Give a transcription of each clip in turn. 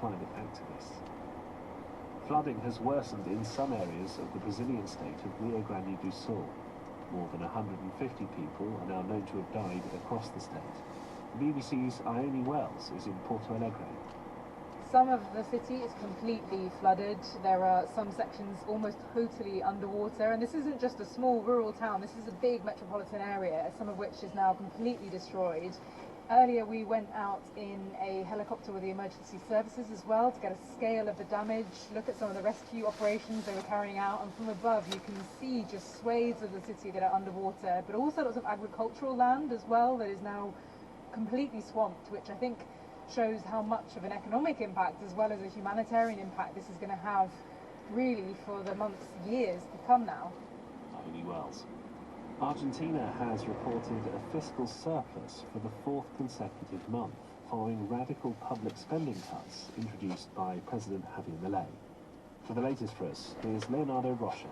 climate activists. Flooding has worsened in some areas of the Brazilian state of Rio Grande do Sul. More than 150 people are now known to have died across the state. The BBC's Ione Wells is in Porto Alegre. Some of the city is completely flooded. There are some sections almost totally underwater, and this isn't just a small rural town, this is a big metropolitan area, some of which is now completely destroyed. Earlier we went out in a helicopter with the emergency services as well to get a scale of the damage, look at some of the rescue operations they were carrying out, and from above you can see just swathes of the city that are underwater, but also lots of agricultural land as well that is now completely swamped, which I think shows how much of an economic impact as well as a humanitarian impact this is going to have really for the months, years to come now. Ione Wells. Argentina has reported a fiscal surplus for the fourth consecutive month, following radical public spending cuts introduced by President Javier Milei. For the latest for us, here's Leonardo Rocha.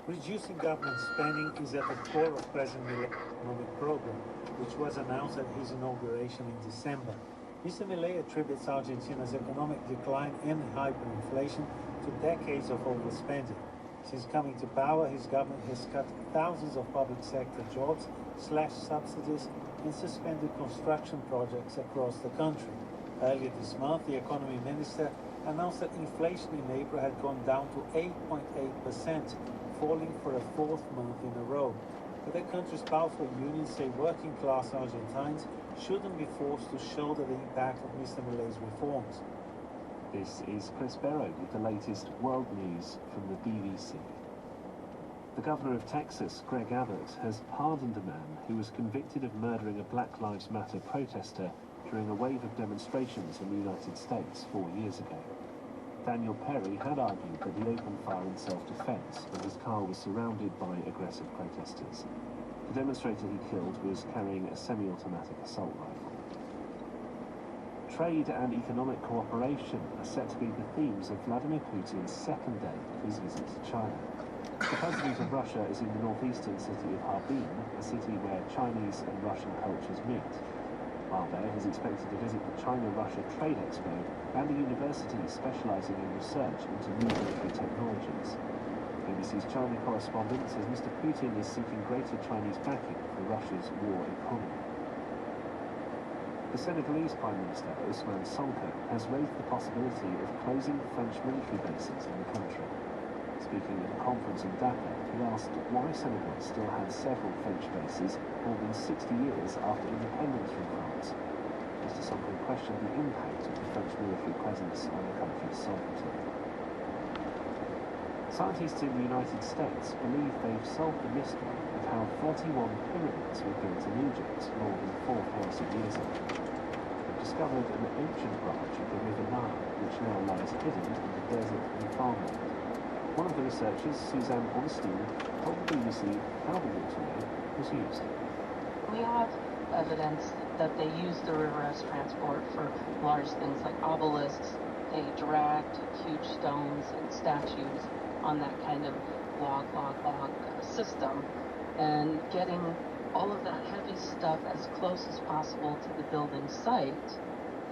Reducing government spending is at the core of President Milei's economic program, which was announced at his inauguration in December. Mr. Milei attributes Argentina's economic decline and hyperinflation to decades of overspending. Since coming to power, his government has cut thousands of public sector jobs, slashed subsidies, and suspended construction projects across the country. Earlier this month, the economy minister announced that inflation in April had gone down to 8.8%, falling for a fourth month in a row. But the country's powerful unions say working-class Argentines shouldn't be forced to shoulder the impact of Mr. Milei's reforms. This is Chris Barrow with the latest world news from the BBC. The governor of Texas, Greg Abbott, has pardoned a man who was convicted of murdering a Black Lives Matter protester during a wave of demonstrations in the United States 4 years ago. Daniel Perry had argued that he opened fire in self-defense when his car was surrounded by aggressive protesters. The demonstrator he killed was carrying a semi-automatic assault rifle. Trade and economic cooperation are set to be the themes of Vladimir Putin's second day of his visit to China. The president of Russia is in the northeastern city of Harbin, a city where Chinese and Russian cultures meet. While there, he's expected to visit the China-Russia Trade Expo and a university specialising in research into new military technologies. BBC's China correspondent says Mr. Putin is seeking greater Chinese backing for Russia's war economy. The Senegalese Prime Minister, Ousmane Sonko, has raised the possibility of closing French military bases in the country. Speaking at a conference in Dakar, he asked why Senegal still had several French bases more than 60 years after independence from France. Mr. Sonko questioned the impact of the French military presence on the country's sovereignty. Scientists in the United States believe they've solved the mystery of how 31 pyramids were built in Egypt more than 4,000 years ago. They've discovered an ancient branch of the River Nile, which now lies hidden in the desert and farmland. One of the researchers, Suzanne Ornstein, told the BBC how the waterway was used. We have evidence that they used the river as transport for large things like obelisks. They dragged huge stones and statues on that kind of log system, and getting all of that heavy stuff as close as possible to the building site.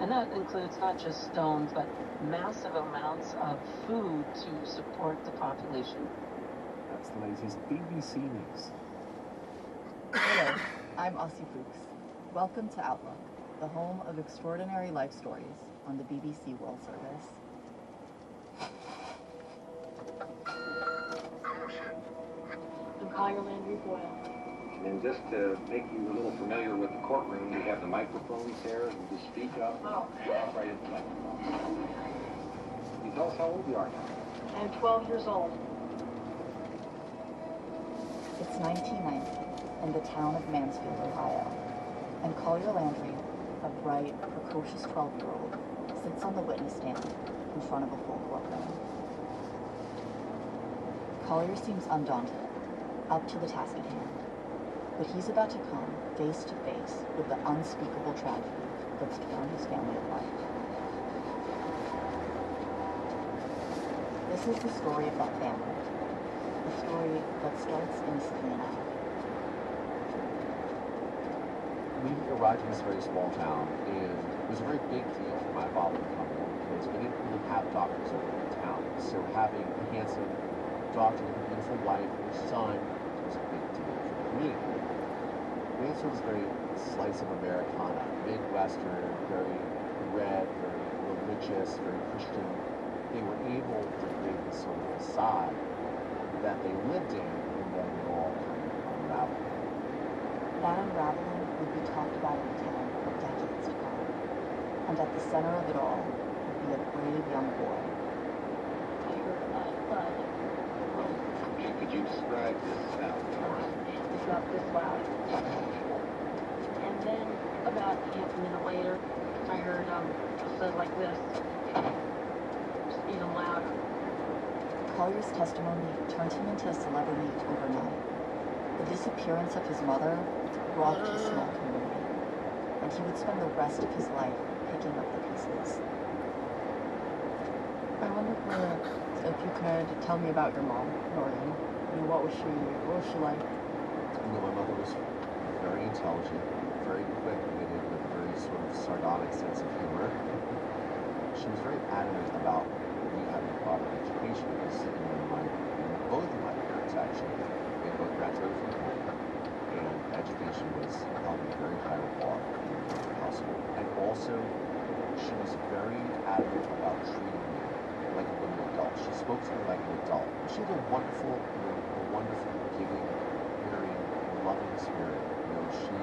And that includes not just stones, but massive amounts of food to support the population. That's the latest BBC News. Hello, I'm Aussie Fuchs. Welcome to Outlook, the home of extraordinary life stories on the BBC World Service. I'm Collier Landry Boyle. And just to make you a little familiar with the courtroom, we have the microphones here. You just speak up right at the microphone. Can you tell us how old you are now? I'm 12 years old. It's 1990 in the town of Mansfield, Ohio, and Collier Landry, a bright, precocious 12-year-old, sits on the witness stand in front of a full courtroom. Collier seems undaunted, up to the task at hand, but he's about to come face to face with the unspeakable tragedy that's torn his family apart. This is the story of that family, a story that starts innocently enough. We arrived in this very small town, and it was a very big deal for my father to come here because doctors over in town. So having a handsome doctor with a beautiful wife and a son was a big deal for the community. Mansfield is very slice of Americana, Midwestern, very red, very religious, very Christian. They were able to create this sort of facade that they lived in, and then it all kind of unraveled. That unraveling would be talked about in the town for decades to come. And at the center of it all would be a brave young boy. I heard blood. Could you describe this sound for us? It's not this loud. And then, about half a minute later, I heard a sound like this. Just even louder. Collier's testimony turned him into a celebrity overnight. The disappearance of his mother rocked his small community, and he would spend the rest of his life picking up the pieces. I wonder if you could tell me about your mom, Noreen. What was she like? My mother was very intelligent, very quick-witted, with a very sort of sardonic sense of humor. She was very adamant about me having a proper education because both of my parents actually, they both graduated from home, and education was held at a very high bar in the household. And also, she was very adamant about treating me like a little adult. She spoke to me like an adult. She had a wonderful, giving, caring, loving spirit. She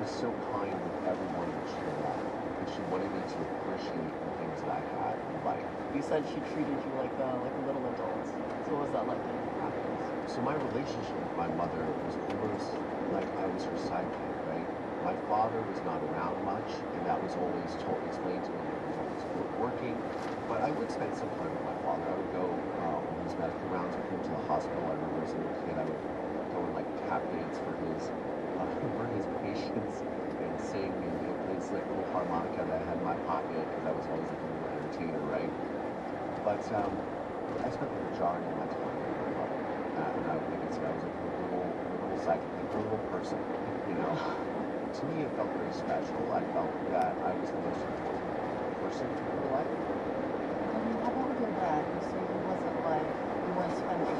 was so kind with everyone that she met, and she wanted me to appreciate the things that I had in life. You said she treated you like a little adult. So what was that like in practice? So my relationship with my mother was almost like I was her sidekick, right? My father was not around much, and that was always explained to me when he was working. But I would spend some time with my father. I would go on his medical rounds with him to the hospital. I remember as a little kid, I would go and like tap dance for his patients and sing and play this like little harmonica that I had in my pocket because I was always like a little entertainer, right? But I spent the majority of my time with my mother, and I could say I was like a little psychic, a little person, To me, it felt very special. I felt that I was the most important person in her life. How about with your dad? You say he wasn't like, you weren't spending.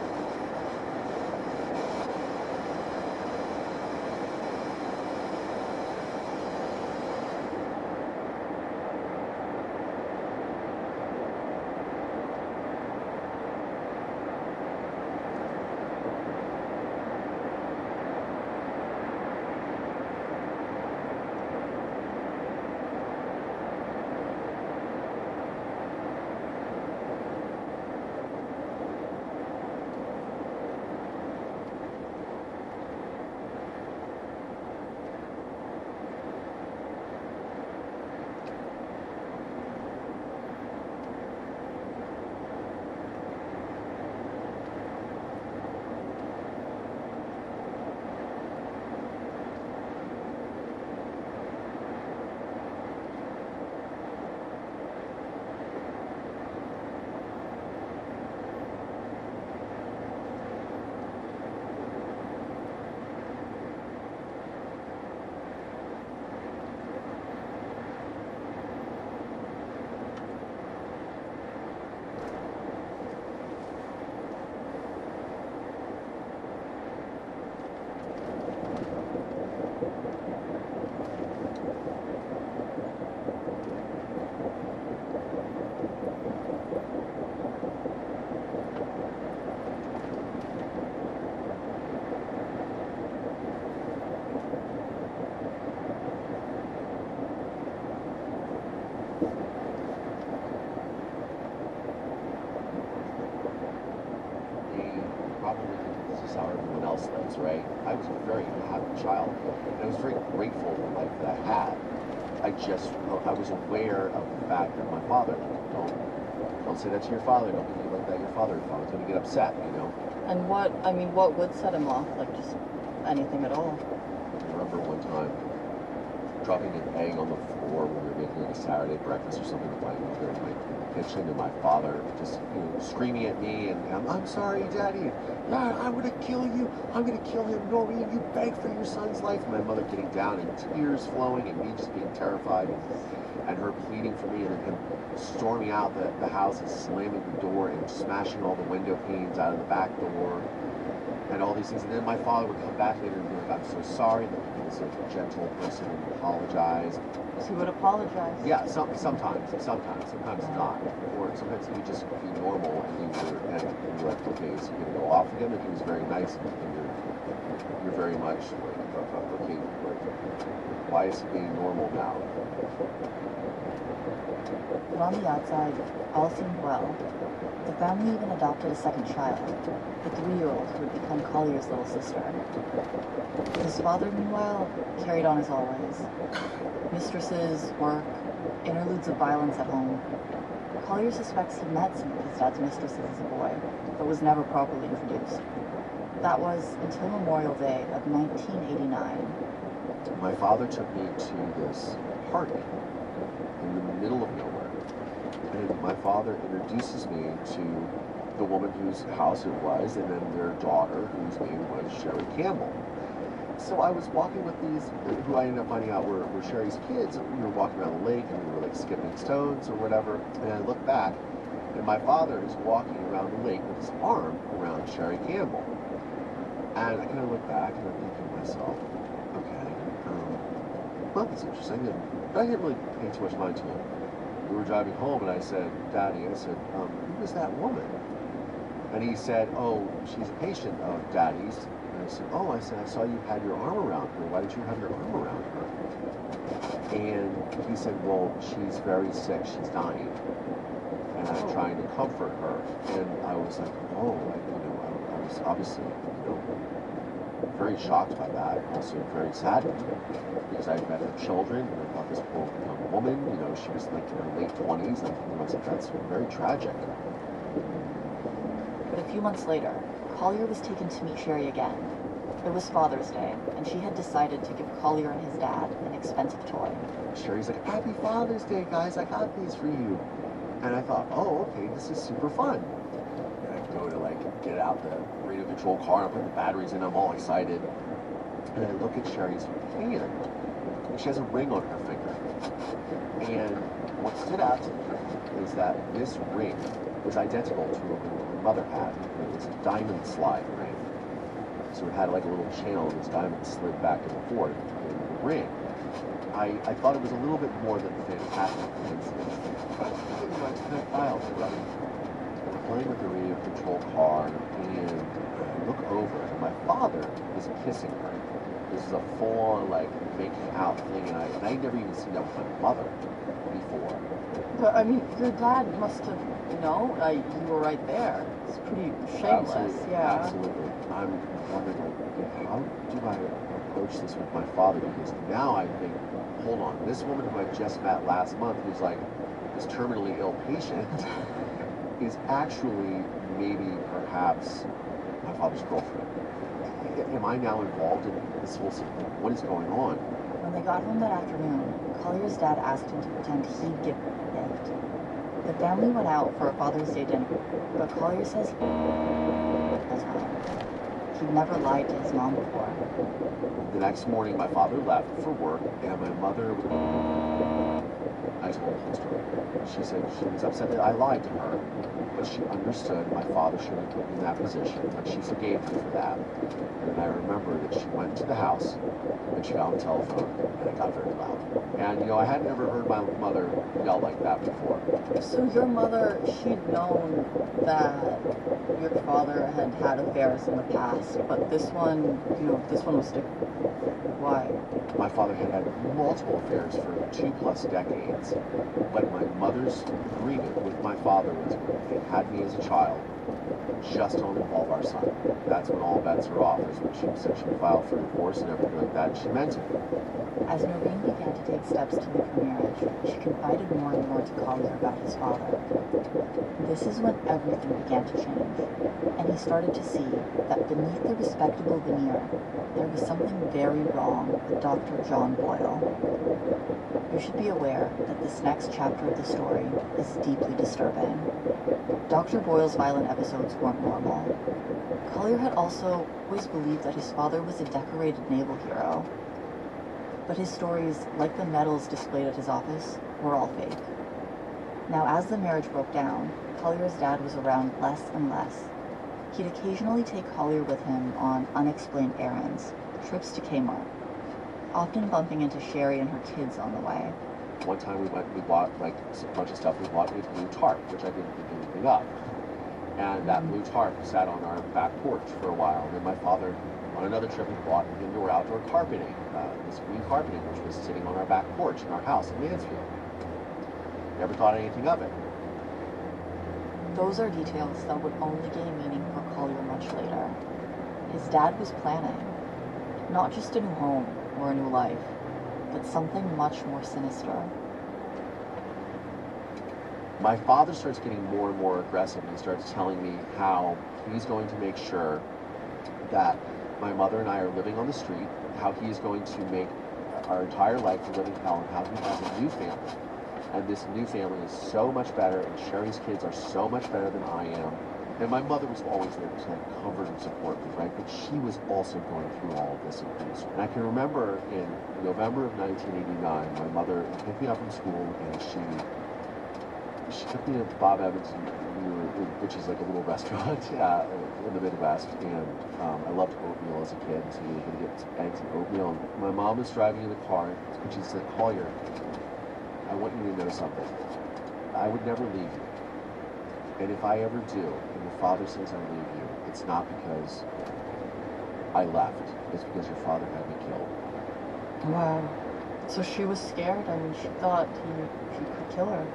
Right? I was a very happy child, and I was very grateful for the life that I had. I was aware of the fact that my father, don't say that to your father, don't be like that to your father. Your father's going to get upset, And what would set him off? Like just anything at all? I remember one time dropping an egg on the floor when we were making like a Saturday breakfast or something with my mother in my kitchen, and my father just screaming at me, and I'm sorry, Daddy. Yeah, I'm gonna kill you. I'm gonna kill him. Noreen, you beg for your son's life. And my mother getting down and tears flowing, and me just being terrified. and her pleading for me, and then him storming out the house and slamming the door and smashing all the window panes out of the back door and all these things. And then my father would come back later and be like, I'm so sorry, that he was such a gentle person and apologize. He would apologize. Yeah, sometimes not. Or sometimes he would just be normal and you're like, okay, is he gonna go off again? And he was very nice and you're very much like, okay, like, why is he being normal now? But on the outside, all seemed well. The family even adopted a second child, the 3-year-old who would become Collier's little sister. His father, meanwhile, carried on as always. Mistresses, work, interludes of violence at home. Collier suspects he met some of his dad's mistresses as a boy, but was never properly introduced. That was until Memorial Day of 1989. My father took me to this party in the middle of nowhere. And my father introduces me to the woman whose house it was, and then their daughter, whose name was Sherry Campbell. So I was walking with these, who I ended up finding out were Sherry's kids. We were walking around the lake, and we were like skipping stones or whatever. And I look back, and my father is walking around the lake with his arm around Sherry Campbell. And I kind of look back, and I'm thinking to myself, okay, well, that's interesting. But I didn't really pay too much mind to it. We were driving home, and I said, Daddy, who was that woman? And he said, oh, she's a patient of Daddy's. And I said, oh, I saw you had your arm around her. Why did you have your arm around her? And he said, well, she's very sick. She's dying. And I'm trying to comfort her. And I was like, oh, I was obviously, very shocked by that. Also very saddened because I met her children, and I thought this poor young woman, she was like in her late 20s, and I was like, that's very tragic. But a few months later, Collier was taken to meet Sherry again. It was Father's Day, and she had decided to give Collier and his dad an expensive toy. Sherry's like, Happy Father's Day, guys, I got these for you. And I thought, oh, okay, this is super fun. And I go to get out the radio control car, and I put the batteries in, I'm all excited. And I look at Sherry's hand, and she has a ring on her finger. And what stood out to me is that this ring was identical to what her mother had. It was a diamond slide ring. So it had like a little channel, and this diamond slid back and forth in the ring. I thought it was a little bit more than a fantastic coincidence. We're playing with the radio control car, and I look over, and my father is kissing her. This is a full-on, making out thing, and I'd never even seen that with my mother before. But, I mean, your dad must have, you were right there. It's pretty shameless. Absolutely, yeah. Absolutely. I'm wondering, how do I approach this with my father? Because now I think, hold on, this woman who I just met last month, who's this terminally ill patient, is actually maybe perhaps my father's girlfriend. Am I now involved in this whole thing? What is going on? When they got home that afternoon, Collier's dad asked him to pretend he'd give him a gift. The family went out for a Father's Day dinner, but Collier says he'd never lied to his mom before. The next morning, my father left for work, and my mother, I told her the story. She said she was upset that I lied to her, but she understood my father shouldn't have put me in that position, but she forgave me for that. And I remember that she went to the house, and she got on the telephone, and it got very loud. And, I had never heard my mother yell like that before. So your mother, she'd known that your father had had affairs in the past, but this one was different. Why? My father had had multiple affairs for 2+ decades, but my mother's agreement with my father was when they had me as a child, just don't involve our son. That's when all bets are off, is when she said she'd file for divorce and everything like that. She meant it. As Noreen began to take steps to make her marriage, she confided more and more to Collier about his father. This is when everything began to change, and he started to see that beneath the respectable veneer, there was something very wrong with Dr. John Boyle. You should be aware that this next chapter of the story is deeply disturbing. Dr. Boyle's violent episodes weren't normal. Collier had also always believed that his father was a decorated naval hero. But his stories, like the medals displayed at his office, were all fake. Now, as the marriage broke down, Collier's dad was around less and less. He'd occasionally take Collier with him on unexplained errands, trips to Kmart, often bumping into Sherry and her kids on the way. One time we bought like a bunch of stuff. We bought a blue tarp, which I didn't think anything of. And that blue tarp sat on our back porch for a while. And then my father, on another trip, we bought indoor outdoor carpeting, this green carpeting, which was sitting on our back porch in our house in Mansfield. Never thought anything of it. Those are details that would only gain meaning for Collier much later. His dad was planning, not just a new home or a new life, but something much more sinister. My father starts getting more and more aggressive, and he starts telling me how he's going to make sure that my mother and I are living on the street, how he's going to make our entire life a living hell, and how he has a new family. And this new family is so much better, and Sherry's kids are so much better than I am. And my mother was always there to like comfort and support me, right? But she was also going through all of this abuse. And I can remember in November of 1989, my mother picked me up from school, and she took me to Bob Evans, which is like a little restaurant in the Midwest. And I loved oatmeal as a kid, so we were going to get eggs and oatmeal. And my mom was driving in the car, and she said, "Collier, I want you to know something. I would never leave you. And if I ever do, and your father says I leave you, it's not because I left. It's because your father had me killed." Wow. So she was scared and she thought he could kill her.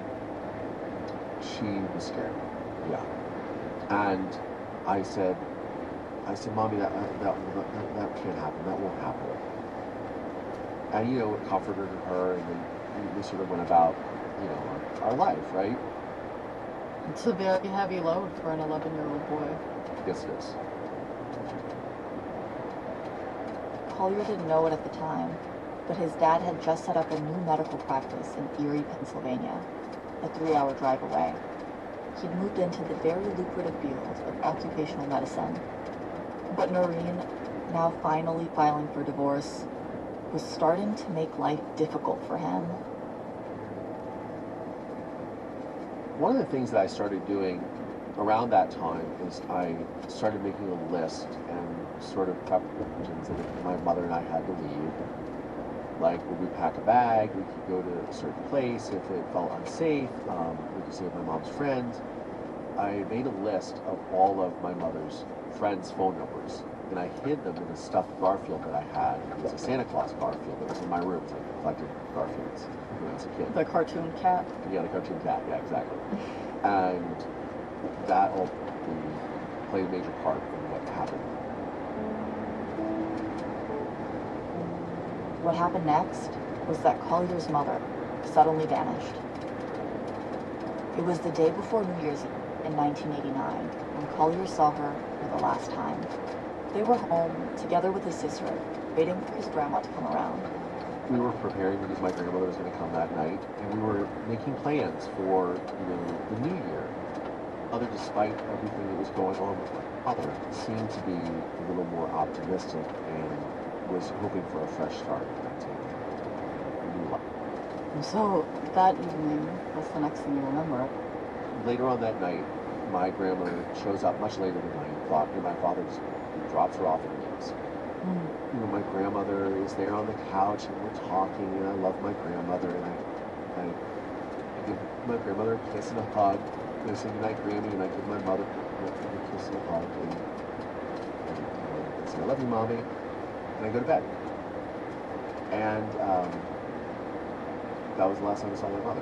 She was scared, yeah. And I said, "Mommy, that can't happen. That won't happen." And, you know, it comforted her, and then we sort of went about, you know, our life, right? It's a very heavy load for an 11-year-old boy. Yes, it is. Collier didn't know it at the time, but his dad had just set up a new medical practice in Erie, Pennsylvania, a 3-hour drive away. He'd moved into the very lucrative field of occupational medicine. But Noreen, now finally filing for divorce, was starting to make life difficult for him. One of the things that I started doing around that time is I started making a list and sort of preparations that if my mother and I had to leave, like would we pack a bag, we could go to a certain place if it felt unsafe, we could stay with my mom's friends. I made a list of all of my mother's friends' phone numbers, and I hid them in a stuffed Garfield that I had. It was a Santa Claus Garfield that was in my room. So I collected Garfields when I was a kid. The cartoon cat? Yeah, the cartoon cat, yeah, exactly. And that all played a major part in what happened. What happened next was that Collier's mother suddenly vanished. It was the day before New Year's Eve in 1989 when Collier saw her for the last time. They were home together with his sister, waiting for his grandma to come around. We were preparing because my grandmother was going to come that night, and we were making plans for, you know, the new year. Mother, despite everything that was going on with my father, seemed to be a little more optimistic and was hoping for a fresh start into a new life. And so that evening, what's the next thing you remember? Later on that night, my grandmother shows up much later than I thought, and my father just drops her off and leaves. You know, my grandmother is there on the couch, and we're talking, and I love my grandmother, and I give my grandmother a kiss and a hug, and I say goodnight, Grammy, and I give my mother a kiss and a hug, and I say, I love you, Mommy, and I go to bed. And that was the last time I saw my mother.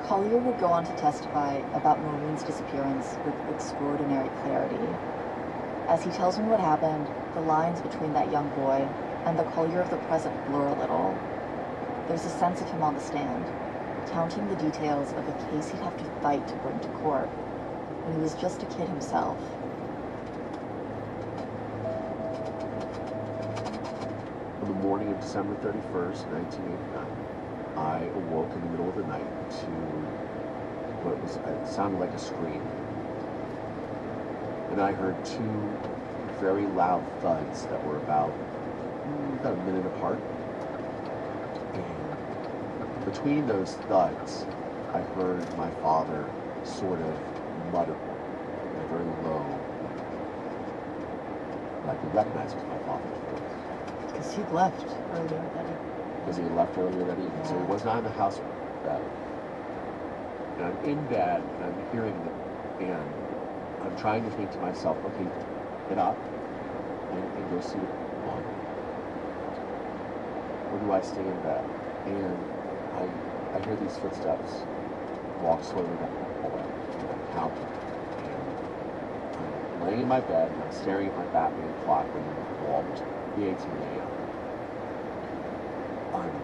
Collier would go on to testify about Noreen's disappearance with extraordinary clarity. As he tells me what happened, the lines between that young boy and the Collier of the present blur a little. There's a sense of him on the stand, counting the details of a case he'd have to fight to bring to court, when he was just a kid himself. On the morning of December 31st, 1989, I awoke in the middle of the night to what it sounded like a scream. And I heard two very loud thuds that were about a minute apart. And between those thuds, I heard my father sort of mutter in a very low, I could recognize it was my father's voice. Because he'd left earlier that evening. Because he had left earlier that evening, so he was not in the house bed. And I'm in bed, and I'm hearing it, and I'm trying to think to myself, okay, get up and go see mom. Or do I stay in bed? And I hear these footsteps walk slowly down the hallway, and I count them. And I'm laying in my bed, and I'm staring at my Batman clock on the wall, which is 3:18 a.m. I'm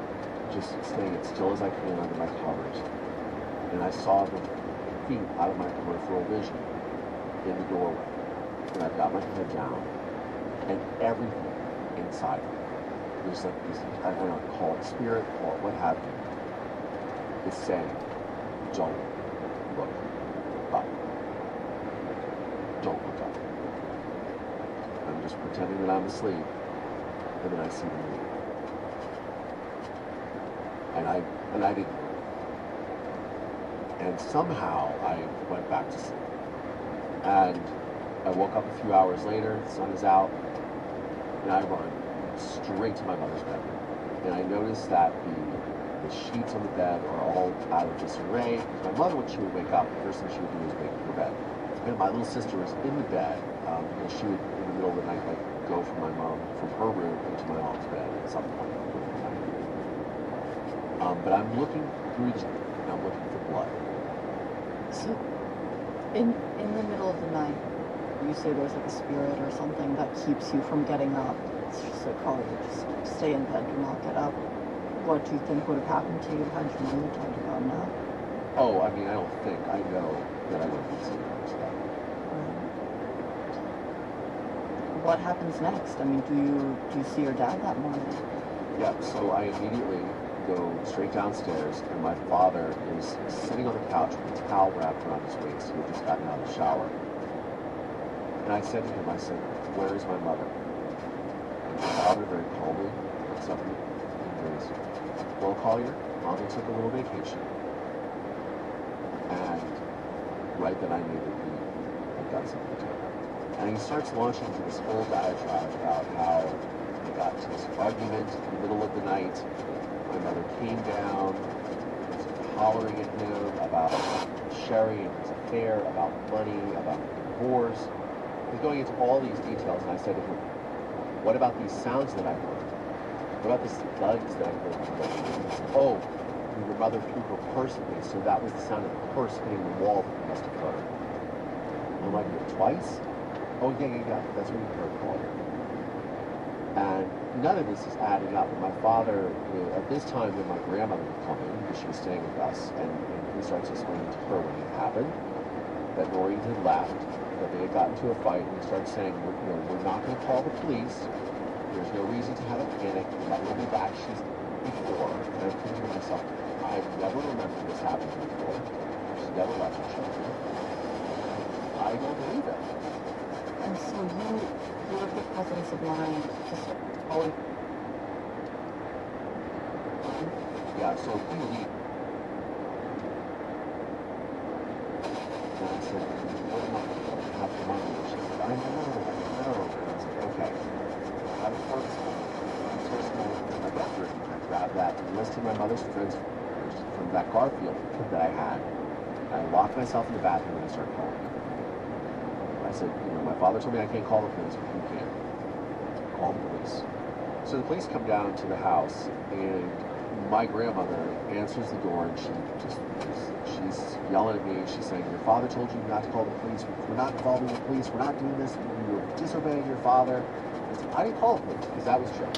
just staying as still as I can under my covers. And I saw the feet out of my peripheral vision in the doorway. And I've got my head down. And everything inside of me, there's like this, I don't know, call it spirit, call it what have you, is saying, don't look up. Don't look up. I'm just pretending that I'm asleep. And then I see them leave. And I didn't. And somehow I went back to sleep. And I woke up a few hours later, the sun is out, and I run straight to my mother's bedroom. And I noticed that the sheets on the bed are all out of disarray. My mother, when she would wake up, the first thing she would do was make her bed. And my little sister was in the bed, and she would, in the middle of the night, like, go from her room into my mom's bed at some point. But I'm looking through the screen, and I'm looking for blood. So, in the middle of the night, you say there's like a spirit or something that keeps you from getting up. It's just like, oh, you just stay in bed, do not get up. What do you think would have happened to you had your mother told you about now? Oh, I mean, I don't think. I know that I wouldn't be sleeping on this bed. What happens next? I mean, do you see your dad that morning? Yeah, so I immediately go straight downstairs, and my father is sitting on the couch with a towel wrapped around his waist. He had just gotten out of the shower. And I said to him, I said, where is my mother? And my father very calmly looks up at me and goes, well, Collier, Mommy took a little vacation. And right then I knew that he had done something to her. And he starts launching into this whole diatribe about how they got into this argument in the middle of the night. My mother came down, was hollering at him about Sherry and his affair, about money, about divorce. He's going into all these details, and I said to him, what about these sounds that I heard? What about these thuds that I heard? Oh, your mother threw her purse at me, so that was the sound of the purse hitting the wall that you must have heard. I'm like, twice? Oh, yeah, that's what you heard, Collier. And none of this is adding up. And my father, at this time when my grandmother would come in, because she was staying with us, and he starts explaining to her what had happened, that Noreen had left, that they had gotten into a fight, and he starts saying, we're not going to call the police. There's no reason to have a panic. Your mother will be back. She's before. And I'm thinking to myself, I've never remembered this happening before. She's never left her children. I don't believe it. And so you have the presence of mind just always. Yeah, so he and I said, what am I going to have for money? She said, I know. And I said, okay. I was personal in my bedroom. I grabbed that list of my mother's friends from that Garfield that I had. I locked myself in the bathroom and I started calling. I said, my father told me I can't call the police, but you can. Call the police. So the police come down to the house, and my grandmother answers the door, and she's yelling at me. She's saying, your father told you not to call the police. We're not involving the police. We're not doing this. You're disobeying your father. I said, I didn't call the police, because that was Joe.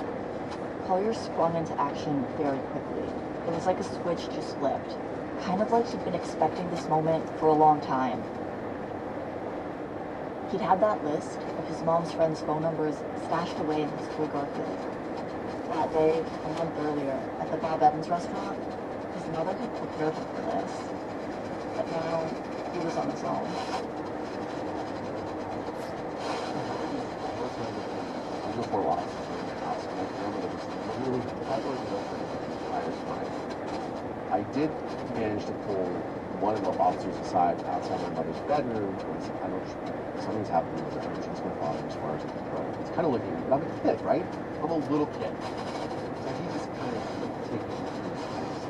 Collier sprung into action very quickly. It was like a switch just flipped. Kind of like he'd been expecting this moment for a long time. He'd had that list of his mom's friends' phone numbers stashed away in his toy Garfield. That day, a month earlier, at the Bob Evans restaurant, his mother had prepared him for this. But now, he was on his own. First I did manage to pull one of the officers aside outside my mother's bedroom. And I said, I don't, something's happening with her. I don't trust my father as far as I can throw. It's kind of looking, but I'm a kid, right? I'm a little kid. So he just kind of taking me through things.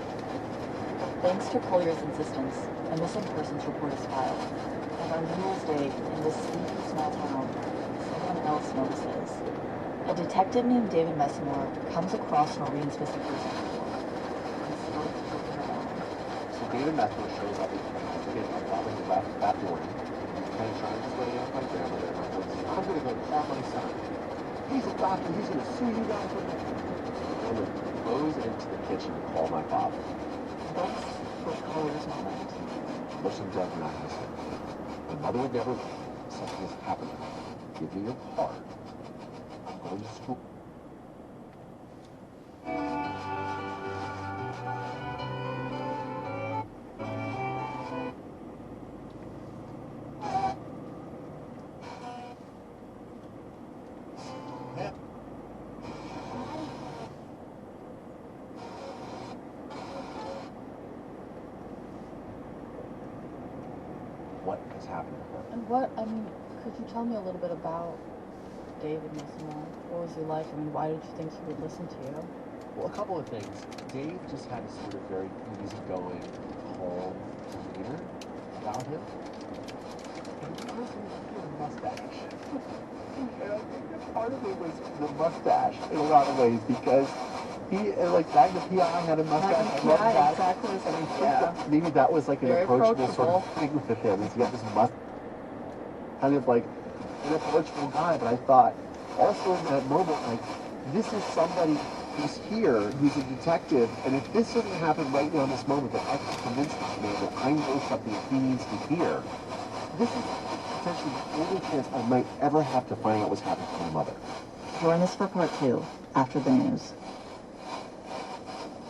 Thanks to Collier's insistence, a missing persons report is filed. And on New Year's Day, in this sleepy small town, someone else notices. A detective named David Messamore comes across Noreen's missing person report and starts looking around. So David Messamore shows up again on Robin that morning. He's kind of trying to explain to my grandmother, and I go, I'm going to go call my son. He's a doctor. He's going to sue you guys for this. And then goes into the kitchen to call my father. That's what Collier's moment. Listen, Doug, not listen. My mother would never let something has happened. Give me your card. I'm going to school. What has happened to her? And could you tell me a little bit about David Messamore? What was he like? I mean, why did you think he would listen to you? Well, a couple of things. Dave just had a sort of very easygoing, calm demeanor about him. And he also had a mustache. And I think that part of it was the mustache in a lot of ways because he, like Magnum P.I. had a mustache. I love that. Exactly. And I think that maybe that was like an Very approachable sort of approachable. thing with him. Is he had this mustache. Kind of like an approachable guy, but I thought also in that moment, like, this is somebody who's here, who's a detective, and if this doesn't happen right now in this moment, that I can convince this man that I know something he needs to hear, this is potentially the only chance I might ever have to find out what's happened to my mother. Join us for part 2 after the news.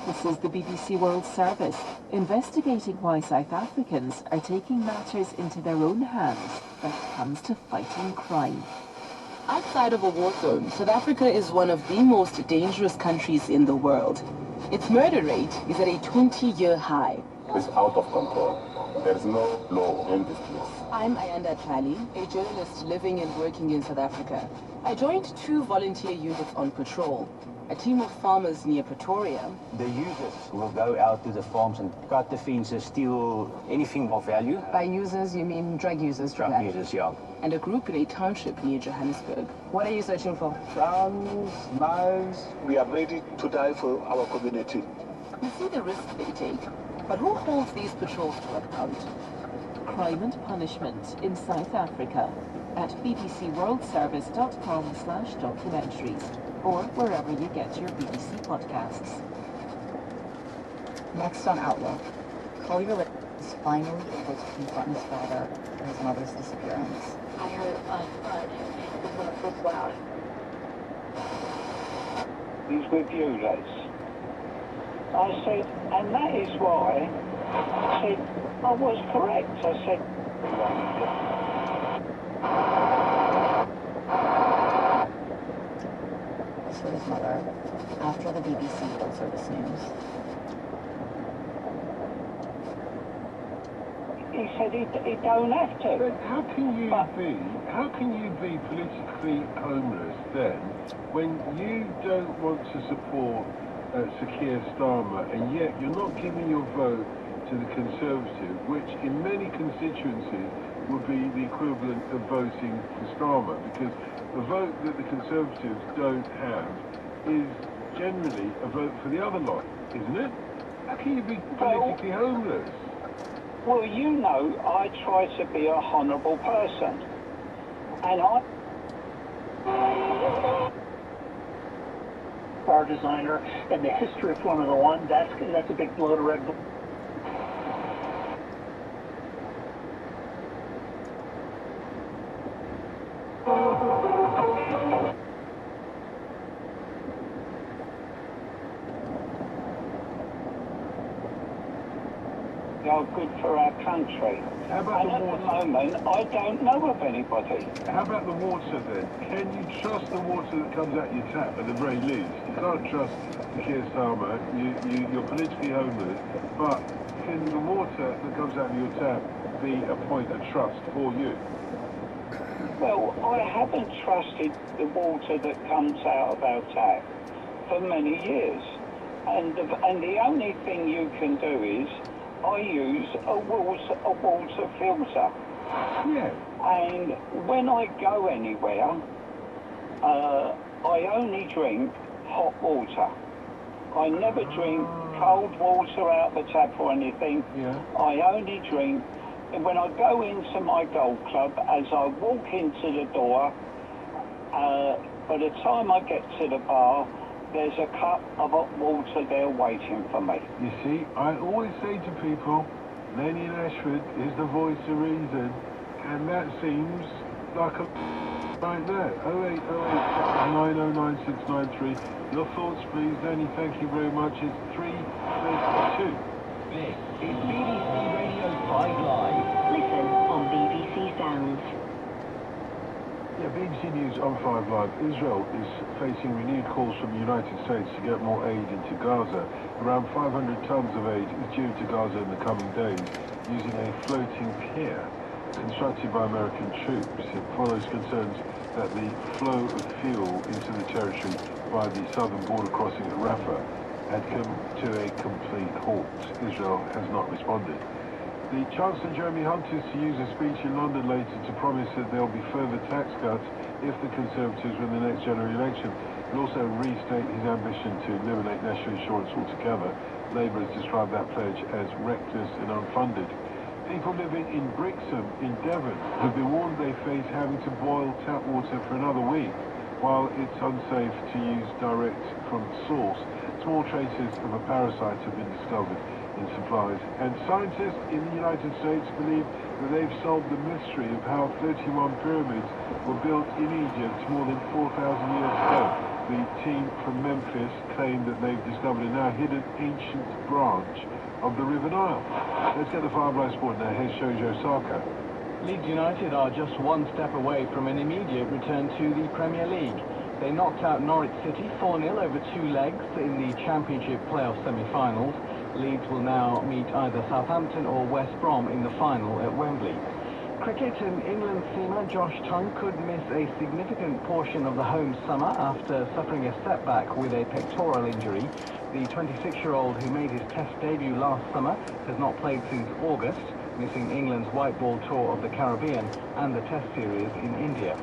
This is the BBC World Service, investigating why South Africans are taking matters into their own hands when it comes to fighting crime. Outside of a war zone, South Africa is one of the most dangerous countries in the world. Its murder rate is at a 20-year high. It's out of control. There is no law in this place. I'm Ayanda Chali, a journalist living and working in South Africa. I joined 2 volunteer units on patrol. A team of farmers near Pretoria. The users will go out to the farms and cut the fences, steal anything of value. By users, you mean drug users? Drug users, yeah. And a group in a township near Johannesburg. What are you searching for? Guns, knives. We are ready to die for our community. You see the risk they take, but who holds these patrols to account? Crime and punishment in South Africa at bbcworldservice.com/documentaries or wherever you get your BBC podcasts. Next on Outlook, Collier is finally able to confront his father for his mother's disappearance. I heard a thud, it was so loud. He's with you, Les. I said, and that is why I said I was correct. I said, This was his mother after the BBC World Service News. he said he don't have to. But how can you be politically homeless then when you don't want to support Sir Keir Starmer, and yet you're not giving your vote to the Conservative, which in many constituencies would be the equivalent of voting for Starmer, because the vote that the Conservatives don't have is generally a vote for the other lot, isn't it? How can you be politically homeless? Well, you know, I try to be a honourable person, and car designer and the history of Formula One. That's a big blow to Red Bull. are good for our country. How about and the at water? the moment, I don't know of anybody. How about the water then? Can you trust the water that comes out your tap at the very least? You can't trust Keir Starmer. You're politically homeless, but can the water that comes out of your tap be a point of trust for you? Well, I haven't trusted the water that comes out of our tap for many years. And the only thing you can do is I use a water filter. Yeah. And when I go anywhere, I only drink hot water. I never drink cold water out the tap or anything. Yeah. I only drink, when I go into my golf club, as I walk into the door, by the time I get to the bar, there's a cup of hot water there waiting for me. You see, I always say to people, Lenny in Ashford is the voice of reason, and that seems like a right there. 0808-909693. Your thoughts, please, Lenny. Thank you very much. It's 3:32. This is BBC Radio 5 Live. Listen on BBC Sounds. Yeah, BBC News on 5 Live. Israel is facing renewed calls from the United States to get more aid into Gaza. Around 500 tons of aid is due to Gaza in the coming days using a floating pier constructed by American troops. It follows concerns that the flow of fuel into the territory by the southern border crossing at Rafah had come to a complete halt. Israel has not responded. The Chancellor Jeremy Hunt is to use a speech in London later to promise that there will be further tax cuts if the Conservatives win the next general election. He'll also restate his ambition to eliminate national insurance altogether. Labour has described that pledge as reckless and unfunded. People living in Brixham in Devon have been warned they face having to boil tap water for another week. While it's unsafe to use direct from the source, small traces of a parasite have been discovered in supplies, and scientists in the United States believe that they've solved the mystery of how 31 pyramids were built in Egypt more than 4,000 years ago. The team from Memphis claim that they've discovered a now hidden ancient branch of the River Nile. Let's get the 5 Live Sport now. Here's Shojo Saka. Leeds United are just one step away from an immediate return to the Premier League. They knocked out Norwich City 4-0 over 2 legs in the Championship playoff semi-finals. Leeds will now meet either Southampton or West Brom in the final at Wembley. Cricket, and England seamer Josh Tongue could miss a significant portion of the home summer after suffering a setback with a pectoral injury. The 26-year-old who made his Test debut last summer has not played since August, missing England's white ball tour of the Caribbean and the Test series in India.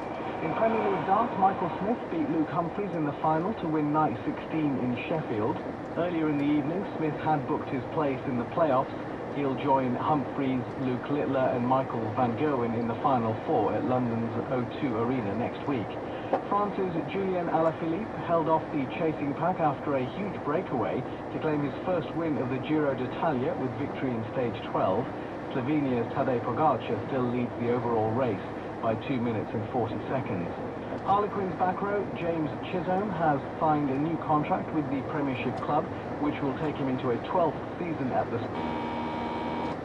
In Premier League darts, Michael Smith beat Luke Humphries in the final to win night 16 in Sheffield. Earlier in the evening, Smith had booked his place in the playoffs. He'll join Humphries, Luke Littler and Michael van Gerwen in the final 4 at London's O2 Arena next week. France's Julien Alaphilippe held off the chasing pack after a huge breakaway to claim his first win of the Giro d'Italia with victory in stage 12. Slovenia's Tadej Pogacar still leads the overall race by 2 minutes and 40 seconds. Harlequins back row James Chisholm has signed a new contract with the Premiership club, which will take him into a 12th season at the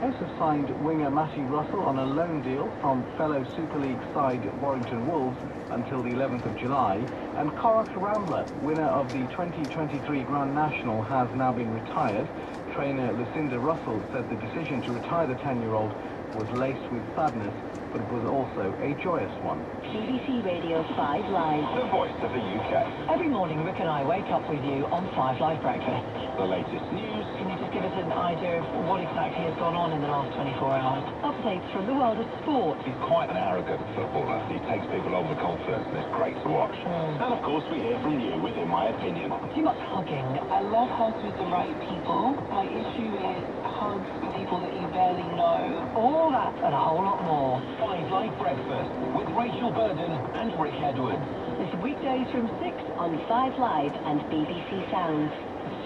Spurs have signed winger Matty Russell on a loan deal from fellow Super League side Warrington Wolves until the 11th of July, and Korak Rambler, winner of the 2023 Grand National, has now been retired. Trainer Lucinda Russell said the decision to retire the 10-year-old was laced with sadness, but it was also a joyous one. BBC Radio 5 Live. The voice of the UK. Every morning, Rick and I wake up with you on 5 Live Breakfast. The latest news. Can you just give us an idea of what exactly has gone on in the last 24 hours? Updates from the world of sport. He's quite an arrogant footballer. He takes people over concerts and it's great to watch. And of course, we hear from you with In My Opinion. Too much hugging. I love hugs with the right people. My issue is hugs with people that you barely know. All that and a whole lot more. 5 Live Breakfast with Rachel Burden and Rick Edwards. Listen weekdays from 6 on 5 Live and BBC Sounds.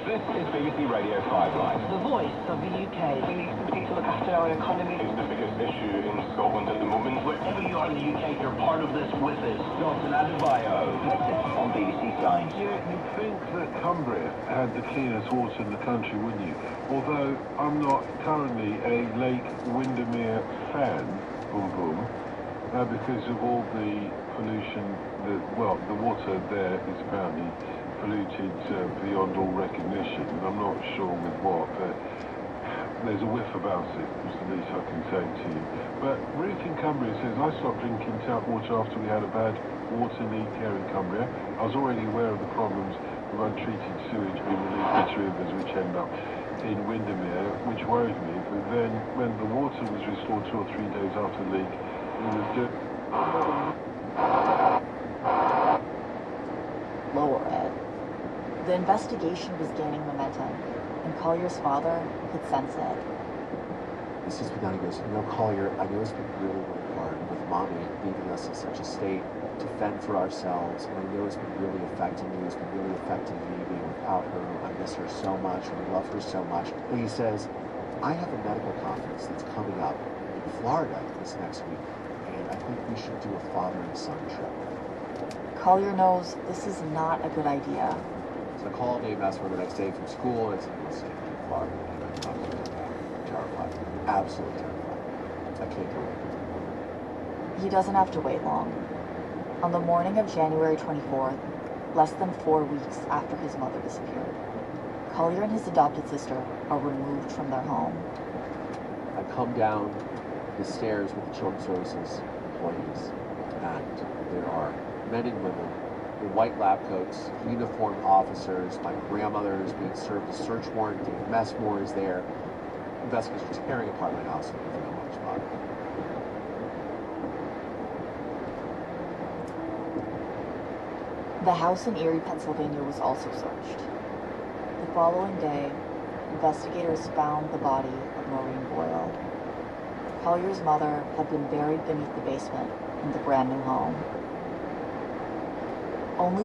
This is BBC Radio 5 Live. The voice of the UK. We need somebody to look after our economy. It's the biggest issue in Scotland at the moment. Wherever you are in the UK, you're part of this with us. Dalton Adebayo. On BBC Science. Yeah, you'd think that Cumbria had the cleanest water in the country, wouldn't you? Although I'm not currently a Lake Windermere fan, boom boom, because of all the pollution, the water there is apparently polluted beyond all recognition, and I'm not sure with what, but there's a whiff about it, is the least I can say to you. But Ruth in Cumbria says, I stopped drinking tap water after we had a bad water leak here in Cumbria. I was already aware of the problems of untreated sewage being released into rivers, which end up in Windermere, which worried me. But then when the water was restored 2 or 3 days after the leak, it was Lower Ed. The investigation was gaining momentum, and Collier's father could sense it. He sits me down and goes, you know, Collier, I know it's been really, really hard with Mommy leaving us in such a state to fend for ourselves, and I know it's been really affecting you, it's been really affecting me being without her. I miss her so much, and I love her so much. And he says, I have a medical conference that's coming up in Florida this next week, and I think we should do a father and son trip. Collier knows this is not a good idea. So I call Dave Messmer the next day from school, and it's in Florida, and I'm terrified, absolutely terrified. I can't do it. He doesn't have to wait long. On the morning of January 24th, less than 4 weeks after his mother disappeared, Collier and his adopted sister are removed from their home. I come down the stairs with the Children's Services employees, and there are men and women in white lab coats, uniformed officers. My grandmother is being served a search warrant. Dave Messmer is there. Investigators are tearing apart my house looking for my mother's body. The house in Erie, Pennsylvania was also searched. The following day, investigators found the body of Maureen Boyle. Collier's mother had been buried beneath the basement in the brand new home.